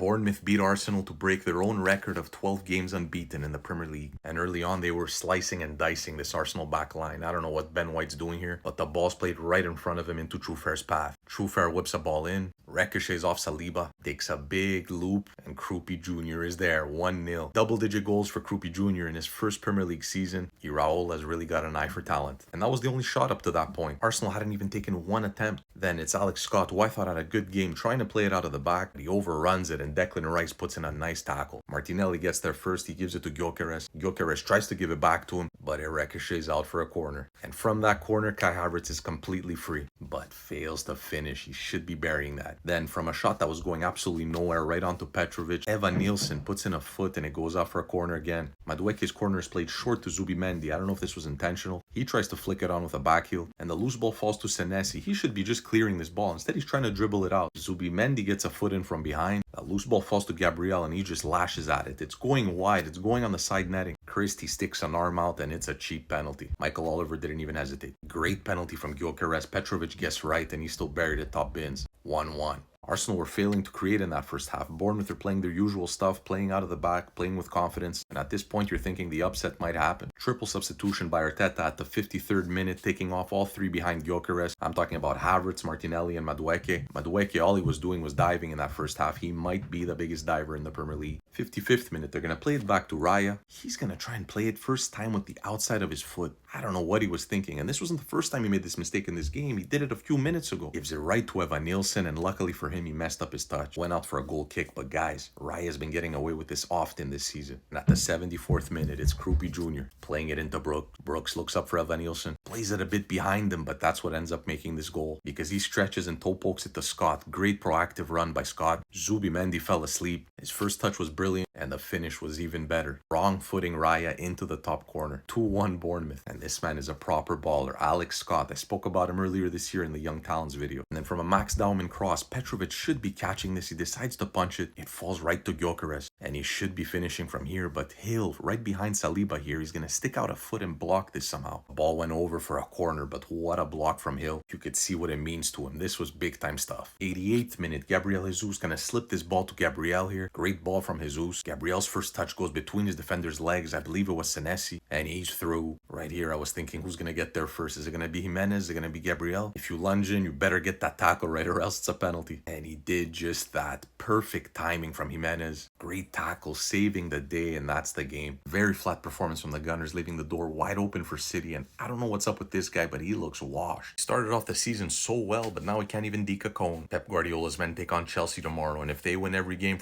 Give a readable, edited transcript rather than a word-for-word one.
Bournemouth beat Arsenal to break their own record of 12 games unbeaten in the Premier League. And early on, they were slicing and dicing this Arsenal back line. I don't know what Ben White's doing here, but the ball's played right in front of him into Truffaire's path. Truffert whips a ball in, ricochets off Saliba, takes a big loop, and Krupi Jr. is there, 1-0. Double-digit goals for Krupi Jr. in his first Premier League season. Raul has really got an eye for talent. And that was the only shot up to that point. Arsenal hadn't even taken one attempt. Then it's Alex Scott, who I thought had a good game, trying to play it out of the back. He overruns it, and Declan Rice puts in a nice tackle. Martinelli gets there first, he gives it to Gyökeres. Gyökeres tries to give it back to him, but it ricochets out for a corner. And from that corner, Kai Havertz is completely free, but fails to finish. He should be burying that. Then from a shot that was going absolutely nowhere, right onto Petrovic, Evan Nielsen puts in a foot and it goes out for a corner again. Madueke's corner is played short to Zubimendi. I don't know if this was intentional. He tries to flick it on with a back heel, and the loose ball falls to Senesi. He should be just clearing this ball. Instead, he's trying to dribble it out. Zubimendi gets a foot in from behind. The loose ball falls to Gabriel, and he just lashes at it. It's going wide. It's going on the side netting. Christie sticks an arm out, and it's a cheap penalty. Michael Oliver didn't even hesitate. Great penalty from Gyökeres. Petrovic gets right, and he still buried it top bins. 1-1. Arsenal were failing to create in that first half. Bournemouth are playing their usual stuff, playing out of the back, playing with confidence, and at this point you're thinking the upset might happen. Triple substitution by Arteta at the 53rd minute, taking off all three behind Gyökeres. I'm talking about Havertz, Martinelli, and Madueke. Madueke, all he was doing was diving in that first half. He might be the biggest diver in the Premier League. 55th minute, they're going to play it back to Raya. He's going to try and play it first time with the outside of his foot. I don't know what he was thinking, and this wasn't the first time he made this mistake in this game. He did it a few minutes ago. Gives it right to Evan Nielsen, and luckily for him, he messed up his touch. Went out for a goal kick, but guys, Raya's been getting away with this often this season. And at the 74th minute, it's Krupi Jr. playing it into Brooks. Brooks looks up for Evan Nielsen, plays it a bit behind him, but that's what ends up making this goal, because he stretches and toe pokes it to Scott. Great proactive run by Scott. Zubimendi fell asleep. His first touch was brilliant, and the finish was even better. Wrong footing Raya into the top corner. 2-1 Bournemouth. And this man is a proper baller. Alex Scott. I spoke about him earlier this year in the Young Talents video. And then from a Max Dauman cross, Petrovic should be catching this. He decides to punch it. It falls right to Gyökeres. And he should be finishing from here, but Hill, right behind Saliba here, he's going to stick out a foot and block this somehow. The ball went over for a corner, but what a block from Hill. You could see what it means to him. This was big time stuff. 88th minute, Gabriel Jesus going to slip this ball to Gabriel here. Great ball from Jesus. Gabriel's first touch goes between his defender's legs. I believe it was Senesi, and he's through. Right here, I was thinking, who's going to get there first? Is it going to be Jimenez? Is it going to be Gabriel? If you lunge in, you better get that tackle right, or else it's a penalty. And he did just that. Perfect timing from Jimenez. Great tackle, saving the day, and that's the game. Very flat performance from the Gunners, leaving the door wide open for City, and I don't know what's up with this guy, but he looks washed. He started off the season so well, but now he can't even deke a cone. Pep Guardiola's men take on Chelsea tomorrow, and if they win every game from